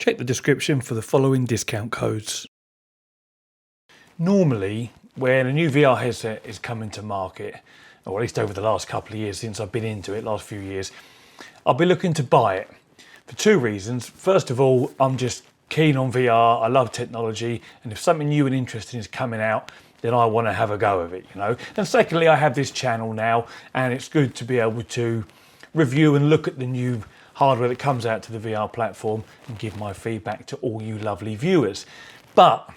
Check the description for the following discount codes. Normally, when a new VR headset is coming to market, or at least over the last couple of years since I've been into it, last few years, I'll be looking to buy it for two reasons. First of all, I'm just keen on VR, I love technology, and if something new and interesting is coming out, then I want to have a go of it, you know. And secondly, I have this channel now, and it's good to be able to review and look at the new hardware that comes out to the VR platform and give my feedback to all you lovely viewers. But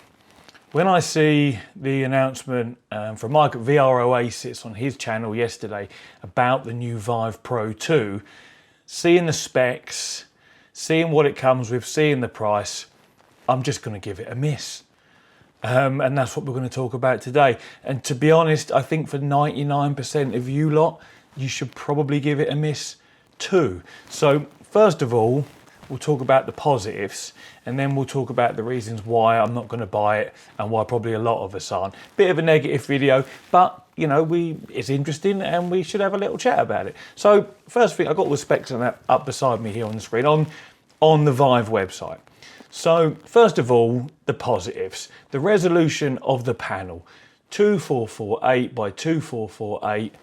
when I see the announcement from Mike at VR Oasis on his channel yesterday about the new Vive Pro 2, seeing the specs, seeing what it comes with, seeing the price, I'm just going to give it a miss. And that's what we're going to talk about today. And to be honest, I think for 99% of you lot, you should probably give it a miss too. So first of all, we'll talk about the positives, and then we'll talk about the reasons why I'm not going to buy it and why probably a lot of us aren't. Bit of a negative video, but you know, it's interesting and we should have a little chat about it. So first thing, I've got all the specs on that up beside me here on the screen on the Vive website. So first of all, the positives. The resolution of the panel, 2448 by 2448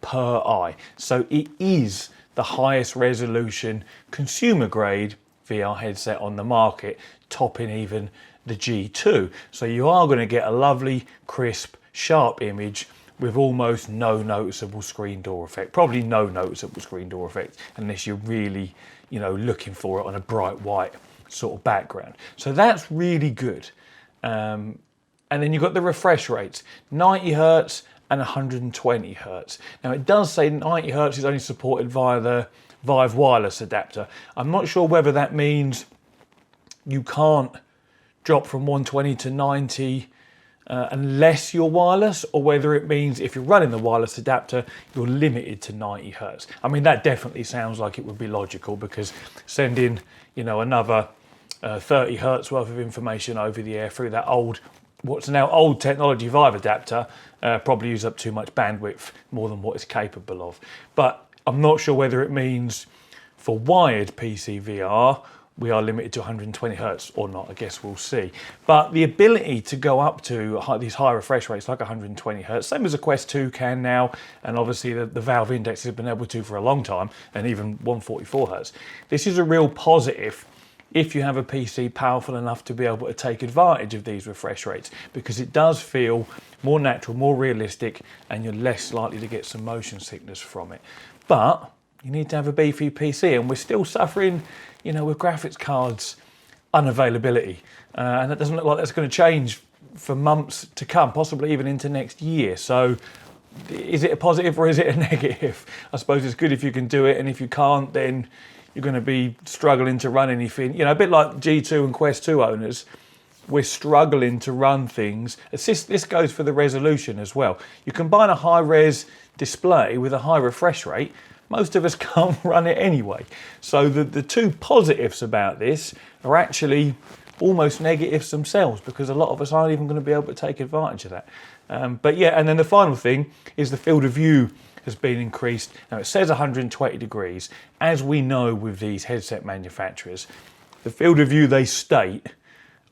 per eye. So it is the highest resolution consumer grade VR headset on the market, topping even the G2. So you are going to get a lovely, crisp, sharp image with almost no noticeable screen door effect. Probably no noticeable screen door effect unless you're really, you know, looking for it on a bright white sort of background. So that's really good. And then you've got the refresh rates, 90 Hertz and 120 Hertz. Now it does say 90 Hertz is only supported via the Vive wireless adapter. I'm not sure whether that means you can't drop from 120 to 90 unless you're wireless, or whether it means if you're running the wireless adapter, you're limited to 90 Hertz. I mean, that definitely sounds like it would be logical, because sending, you know, another 30 Hertz worth of information over the air through that what's now old technology Vive adapter probably use up too much bandwidth, more than what it's capable of. But I'm not sure whether it means for wired PC VR we are limited to 120 Hertz or not. I guess we'll see. But the ability to go up to these high refresh rates like 120 Hertz, same as a Quest 2 can now, and obviously the Valve Index has been able to for a long time, and even 144 Hertz. This is a real positive if you have a PC powerful enough to be able to take advantage of these refresh rates, because it does feel more natural, more realistic, and you're less likely to get some motion sickness from it. But you need to have a beefy PC, and we're still suffering, you know, with graphics cards unavailability, and that doesn't look like that's going to change for months to come, possibly even into next year. So is it a positive or is it a negative? I suppose it's good if you can do it, and if you can't, then you're going to be struggling to run anything. You know, a bit like G2 and Quest 2 owners, we're struggling to run things. This goes for the resolution as well. You combine a high-res display with a high refresh rate, most of us can't run it anyway. So the two positives about this are actually almost negatives themselves, because a lot of us aren't even going to be able to take advantage of that. But yeah, and then the final thing is the field of view has been increased. Now it says 120 degrees. As we know with these headset manufacturers, the field of view they state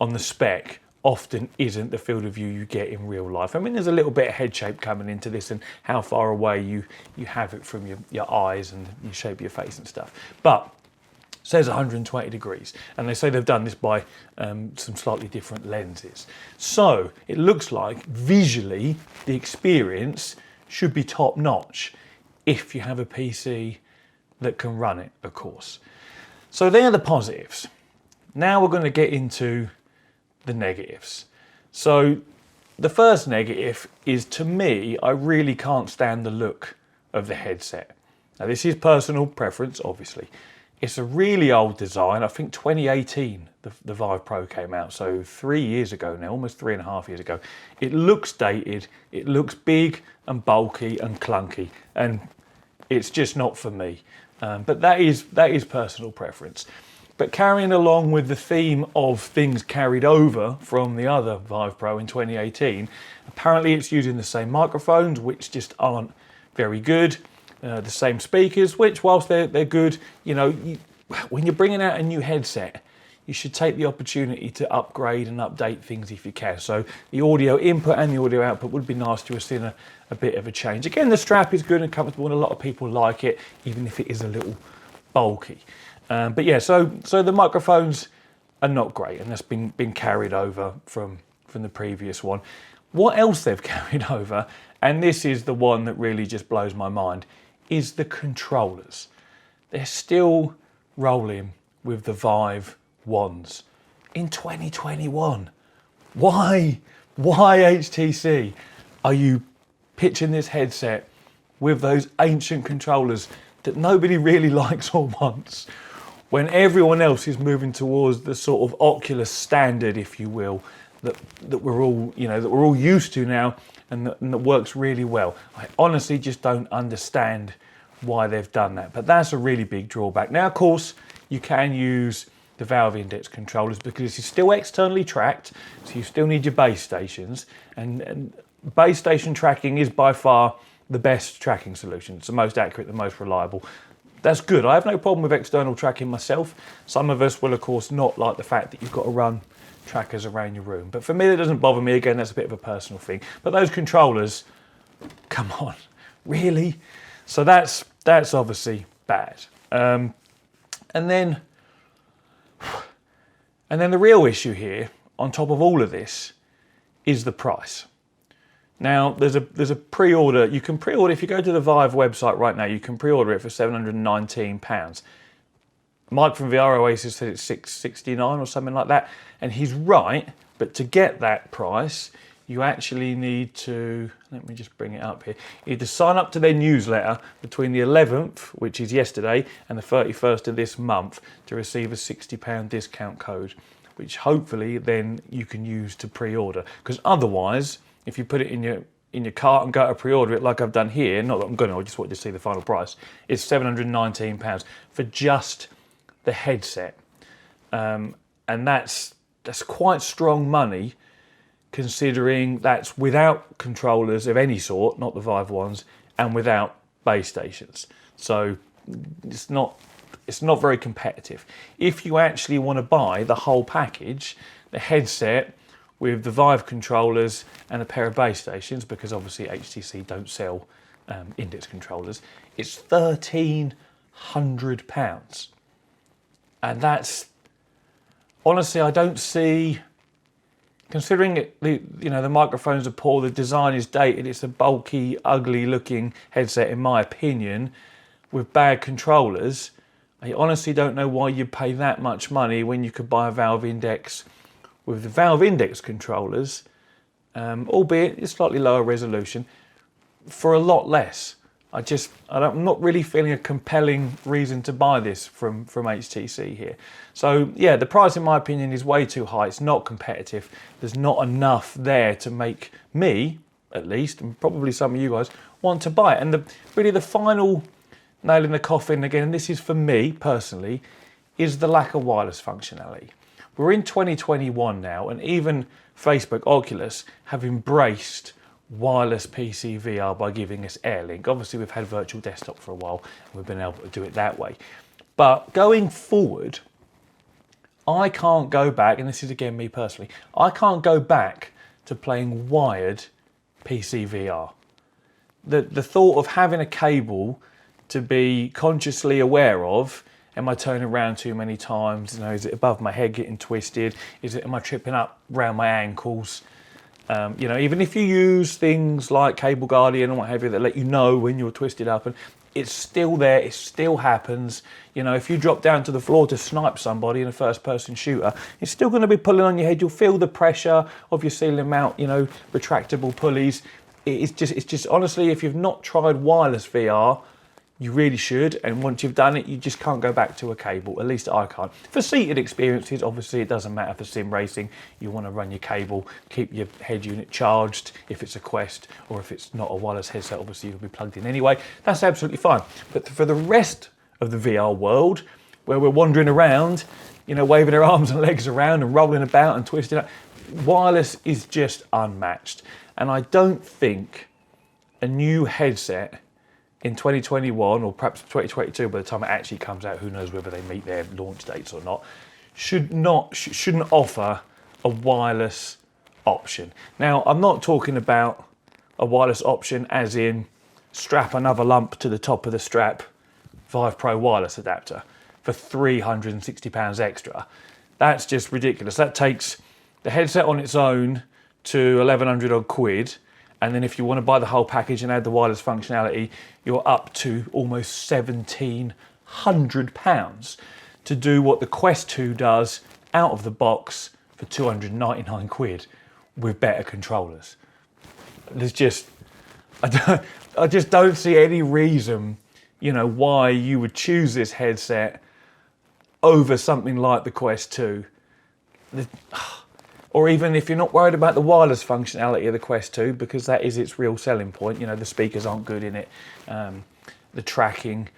on the spec often isn't the field of view you get in real life. I mean, there's a little bit of head shape coming into this, and how far away you have it from your eyes and you shape your face and stuff. But it says 120 degrees, and they say they've done this by some slightly different lenses. So it looks like visually the experience should be top notch if you have a PC that can run it, of course. So they're the positives. Now we're going to get into the negatives. So the first negative is, to me, I really can't stand the look of the headset. Now this is personal preference, obviously. It's a really old design. I think 2018 the Vive Pro came out, so 3 years ago now, almost 3.5 years ago. It looks dated, it looks big and bulky and clunky, and it's just not for me. But that is personal preference. But carrying along with the theme of things carried over from the other Vive Pro in 2018, apparently it's using the same microphones, which just aren't very good. The same speakers, which whilst they're good, you know, when you're bringing out a new headset, you should take the opportunity to upgrade and update things if you can. So the audio input and the audio output would be nice to have seen a bit of a change. Again, the strap is good and comfortable, and a lot of people like it, even if it is a little bulky. But yeah, so the microphones are not great, and that's been carried over from the previous one. What else they've carried over, and this is the one that really just blows my mind, is the controllers. They're still rolling with the Vive wands in 2021. Why HTC are you pitching this headset with those ancient controllers that nobody really likes or wants, when everyone else is moving towards the sort of Oculus standard, if you will, that we're all used to now, and that works really well? I honestly just don't understand why they've done that, but that's a really big drawback. Now, of course, you can use the Valve Index controllers because it's still externally tracked, so you still need your base stations, and base station tracking is by far the best tracking solution. It's the most accurate, the most reliable. That's good. I have no problem with external tracking myself. Some of us will, of course, not like the fact that you've got to run trackers around your room. But for me, that doesn't bother me. Again, that's a bit of a personal thing. But those controllers, come on, really? So that's obviously bad. And then the real issue here, on top of all of this, is the price. Now, there's a pre-order. You can pre-order, if you go to the Vive website right now, you can pre-order it for £719. Mike from VR Oasis said it's $669 or something like that, and he's right. But to get that price, you actually need to, let me just bring it up here, you need to sign up to their newsletter between the 11th, which is yesterday, and the 31st of this month to receive a £60 discount code, which hopefully then you can use to pre-order. Because otherwise, if you put it in your cart and go to pre-order it like I've done here, not that I'm going to, I just want to see the final price, it's £719 for just the headset. And that's quite strong money, considering that's without controllers of any sort, not the Vive ones, and without base stations. So it's not very competitive. If you actually want to buy the whole package, the headset with the Vive controllers and a pair of base stations, because obviously HTC don't sell Index controllers, it's £1,300. And that's, honestly, I don't see, considering the microphones are poor, the design is dated, it's a bulky, ugly looking headset in my opinion, with bad controllers. I honestly don't know why you pay that much money when you could buy a Valve Index with the Valve Index controllers, albeit it's slightly lower resolution, for a lot less. I'm not really feeling a compelling reason to buy this from HTC here. So yeah, the price in my opinion is way too high. It's not competitive. There's not enough there to make me, at least, and probably some of you guys, want to buy it. And really the final nail in the coffin, again, and this is for me personally, is the lack of wireless functionality. We're in 2021 now, and even Facebook, Oculus have embraced wireless PC VR by giving us AirLink. Obviously, we've had virtual desktop for a while, and we've been able to do it that way. But going forward, I can't go back, and this is again me personally, I can't go back to playing wired PC VR. The thought of having a cable to be consciously aware of, am I turning around too many times? Is it above my head getting twisted? Am I tripping up around my ankles? Even if you use things like Cable Guardian and what have you that let you know when you're twisted up, and it's still there, it still happens. If you drop down to the floor to snipe somebody in a first-person shooter, it's still going to be pulling on your head. You'll feel the pressure of your ceiling mount, retractable pulleys. It's just honestly, if you've not tried wireless VR, you really should, and once you've done it, you just can't go back to a cable. At least I can't. For seated experiences, obviously it doesn't matter. For sim racing, you want to run your cable, keep your head unit charged if it's a Quest, or if it's not a wireless headset, obviously you'll be plugged in anyway. That's absolutely fine. But for the rest of the VR world, where we're wandering around, waving our arms and legs around and rolling about and twisting up, wireless is just unmatched. And I don't think a new headset in 2021, or perhaps 2022, by the time it actually comes out, who knows whether they meet their launch dates or not, shouldn't offer a wireless option. Now, I'm not talking about a wireless option as in strap another lump to the top of the strap, Vive Pro wireless adapter for £360 extra. That's just ridiculous. That takes the headset on its own to 1,100 odd quid. And then if you want to buy the whole package and add the wireless functionality, you're up to almost £1,700 to do what the Quest 2 does out of the box for 299 quid with better controllers. There's just, I just don't see any reason, you know, why you would choose this headset over something like the Quest 2. Or even if you're not worried about the wireless functionality of the Quest 2, because that is its real selling point. You know, the speakers aren't good in it. The tracking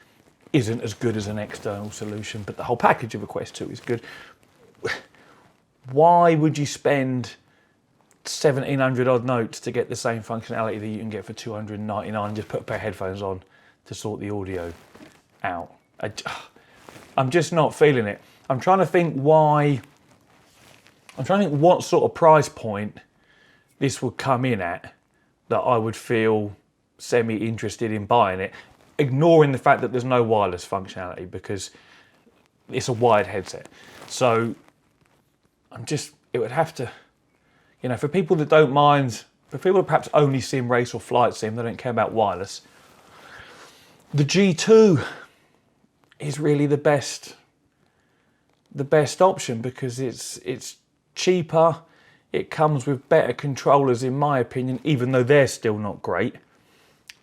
isn't as good as an external solution, but the whole package of a Quest 2 is good. Why would you spend 1,700 odd notes to get the same functionality that you can get for 299 and just put a pair of headphones on to sort the audio out? I'm just not feeling it. I'm trying to think what sort of price point this would come in at that I would feel semi-interested in buying it, ignoring the fact that there's no wireless functionality because it's a wired headset. So it would have to, you know, for people that don't mind, for people that perhaps only sim race or flight sim, they don't care about wireless, the G2 is really the best option because it's cheaper, it comes with better controllers in my opinion, even though they're still not great.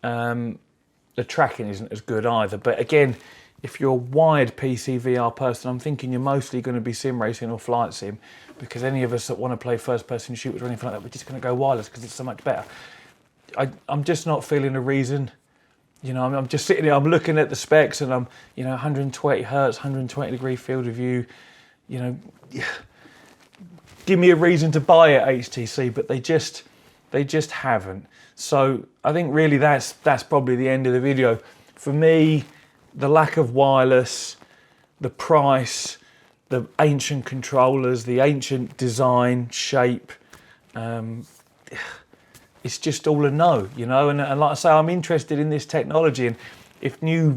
The tracking isn't as good either, but again, if you're a wired PC VR person, I'm thinking you're mostly going to be sim racing or flight sim, because any of us that want to play first person shooters or anything like that, we're just going to go wireless because it's so much better. I'm just not feeling a reason. You know, I'm just sitting there, I'm looking at the specs and I'm, you know, 120 Hertz, 120 degree field of view, you know, give me a reason to buy it, HTC, but they just haven't. So I think really that's probably the end of the video. For me, the lack of wireless, the price, the ancient controllers, the ancient design, shape, it's just all a no, you know. And like I say, I'm interested in this technology, and if new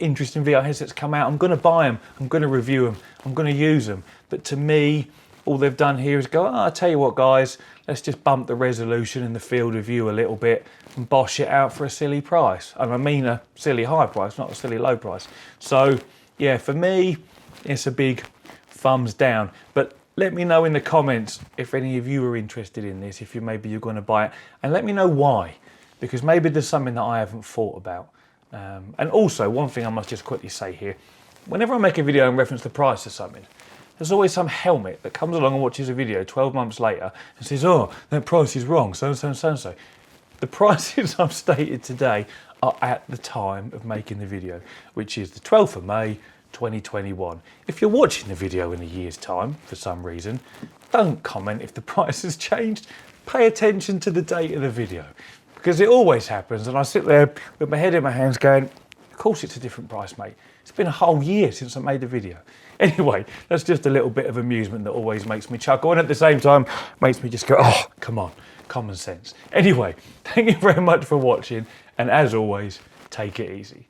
interesting VR headsets come out, I'm going to buy them, I'm going to review them, I'm going to use them. But to me, all they've done here is go, I'll tell you what, guys, let's just bump the resolution and the field of view a little bit and bosh it out for a silly price. And I mean a silly high price, not a silly low price. So yeah, for me, it's a big thumbs down. But let me know in the comments if any of you are interested in this, if maybe you're going to buy it, and let me know why, because maybe there's something that I haven't thought about. And also, one thing I must just quickly say here, whenever I make a video and reference the price of something, there's always some helmet that comes along and watches a video 12 months later and says, oh, that price is wrong, so and so and so and so. The prices I've stated today are at the time of making the video, which is the 12th of May, 2021. If you're watching the video in a year's time, for some reason, don't comment if the price has changed. Pay attention to the date of the video, because it always happens, and I sit there with my head in my hands going, of course it's a different price, mate. It's been a whole year since I made the video. Anyway, that's just a little bit of amusement that always makes me chuckle, and at the same time makes me just go, oh, come on, common sense. Anyway, thank you very much for watching, and as always, take it easy.